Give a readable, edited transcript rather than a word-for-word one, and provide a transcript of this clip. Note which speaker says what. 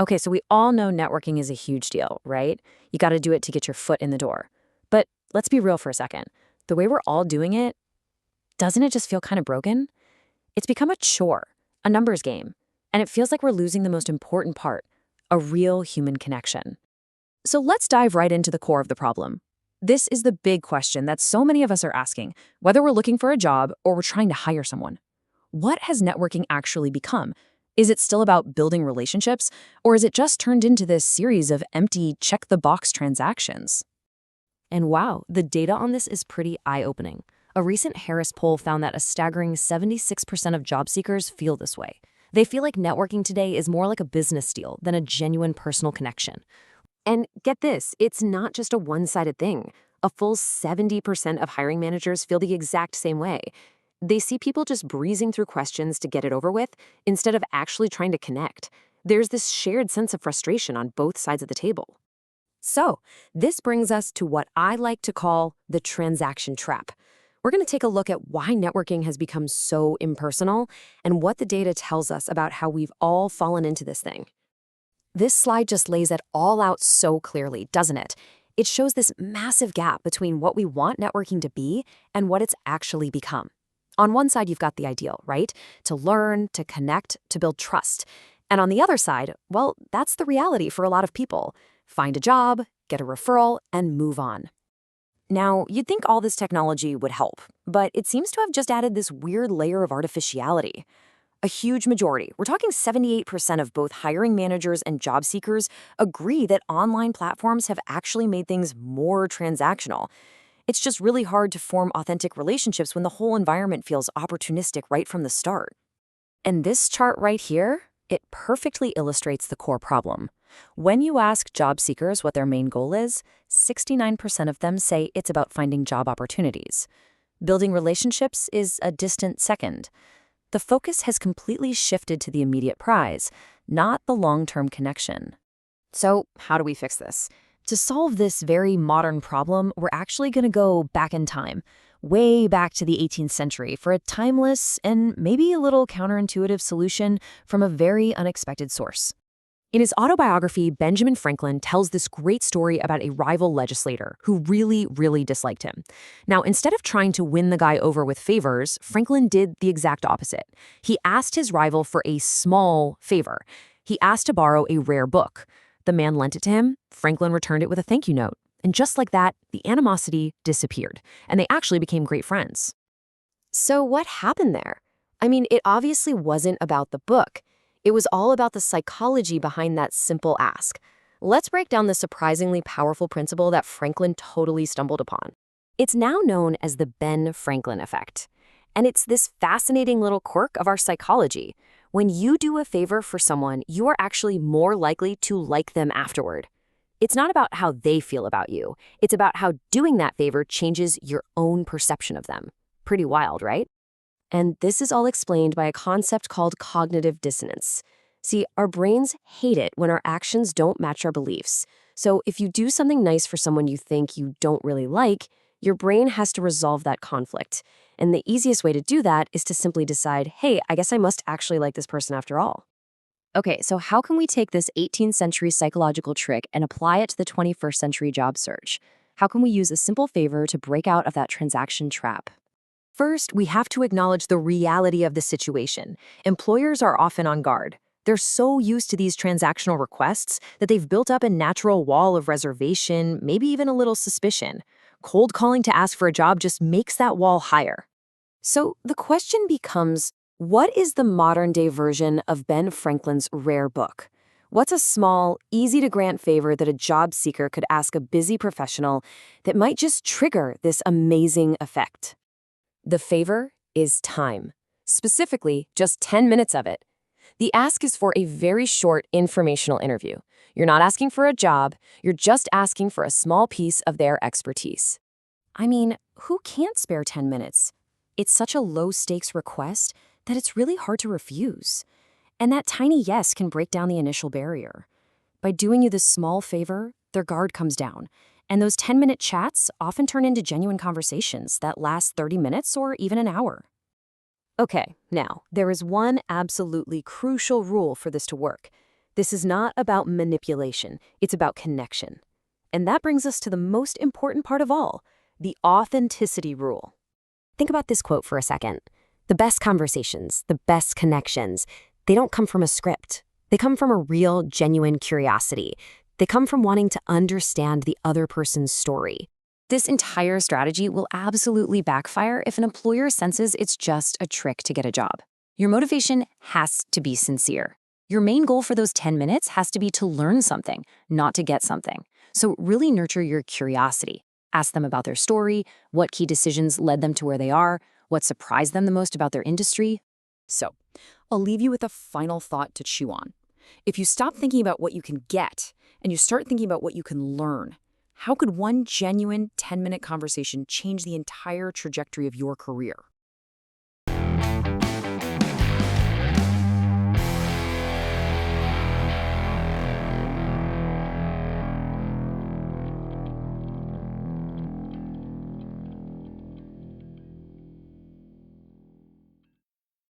Speaker 1: Okay, so we all know networking is a huge deal, right? You got to do it to get your foot in the door. But let's be real for a second. The way we're all doing it, doesn't it just feel kind of broken? It's become a chore, a numbers game, and it feels like we're losing the most important part, a real human connection. So let's dive right into the core of the problem. This is the big question that so many of us are asking, whether we're looking for a job or we're trying to hire someone. What has networking actually become? Is it still about building relationships, or is it just turned into this series of empty check-the-box transactions?
Speaker 2: And wow, the data on this is pretty eye-opening. A recent Harris poll found that a staggering 76% of job seekers feel this way. They feel like networking today is more like a business deal than a genuine personal connection. And get this, it's not just a one-sided thing. A full 70% of hiring managers feel the exact same way. They see people just breezing through questions to get it over with instead of actually trying to connect. There's this shared sense of frustration on both sides of the table. So, this brings us to what I like to call the transaction trap. We're going to take a look at why networking has become so impersonal and what the data tells us about how we've all fallen into this thing. This slide just lays it all out so clearly, doesn't it? It shows this massive gap between what we want networking to be and what it's actually become. On one side, you've got the ideal, right? To learn, to connect, to build trust. And on the other side, well, that's the reality for a lot of people. Find a job, get a referral, and move on. Now, you'd think all this technology would help, but it seems to have just added this weird layer of artificiality. A huge majority, we're talking 78% of both hiring managers and job seekers, agree that online platforms have actually made things more transactional. It's just really hard to form authentic relationships when the whole environment feels opportunistic right from the start. And this chart right here, it perfectly illustrates the core problem. When you ask job seekers what their main goal is, 69% of them say it's about finding job opportunities. Building relationships is a distant second. The focus has completely shifted to the immediate prize, not the long-term connection. So, how do we fix this? To solve this very modern problem, we're actually going to go back in time, way back to the 18th century for a timeless and maybe a little counterintuitive solution from a very unexpected source. In his autobiography, Benjamin Franklin tells this great story about a rival legislator who really disliked him. Now, instead of trying to win the guy over with favors, Franklin did the exact opposite. He asked his rival for a small favor. He asked to borrow a rare book. The man lent it to him. Franklin returned it with a thank you note. And just like that, the animosity disappeared, and they actually became great friends. So what happened there? I mean, it obviously wasn't about the book. It was all about the psychology behind that simple ask. Let's break down the surprisingly powerful principle that Franklin totally stumbled upon. It's now known as the Ben Franklin effect. And it's this fascinating little quirk of our psychology. When you do a favor for someone, you are actually more likely to like them afterward. It's not about how they feel about you. It's about how doing that favor changes your own perception of them. Pretty wild, right? And this is all explained by a concept called cognitive dissonance. See, our brains hate it when our actions don't match our beliefs. So if you do something nice for someone you think you don't really like, your brain has to resolve that conflict. And the easiest way to do that is to simply decide, hey, I guess I must actually like this person after all. Okay, so how can we take this 18th century psychological trick and apply it to the 21st century job search? How can we use a simple favor to break out of that transaction trap? First, we have to acknowledge the reality of the situation. Employers are often on guard. They're so used to these transactional requests that they've built up a natural wall of reservation, maybe even a little suspicion. Cold calling to ask for a job just makes that wall higher. So the question becomes, what is the modern-day version of Ben Franklin's rare book? What's a small, easy-to-grant favor that a job seeker could ask a busy professional that might just trigger this amazing effect? The favor is time. Specifically, just 10 minutes of it. The ask is for a very short informational interview. You're not asking for a job, you're just asking for a small piece of their expertise. I mean, who can't spare 10 minutes? It's such a low-stakes request that it's really hard to refuse. And that tiny yes can break down the initial barrier. By doing you this small favor, their guard comes down. And those 10-minute chats often turn into genuine conversations that last 30 minutes or even an hour. Okay, now, there is one absolutely crucial rule for this to work.
Speaker 1: This is not about manipulation, it's about connection. And that brings us to the most important part of all, the authenticity rule.
Speaker 2: Think about this quote for a second. The best conversations, the best connections, they don't come from a script. They come from a real, genuine curiosity. They come from wanting to understand the other person's story. This entire strategy will absolutely backfire if an employer senses it's just a trick to get a job. Your motivation has to be sincere. Your main goal for those 10 minutes has to be to learn something, not to get something. So really nurture your curiosity. Ask them about their story, what key decisions led them to where they are, what surprised them the most about their industry.
Speaker 1: So, I'll leave you with a final thought to chew on. If you stop thinking about what you can get and you start thinking about what you can learn, how could one genuine 10-minute conversation change the entire trajectory of your career?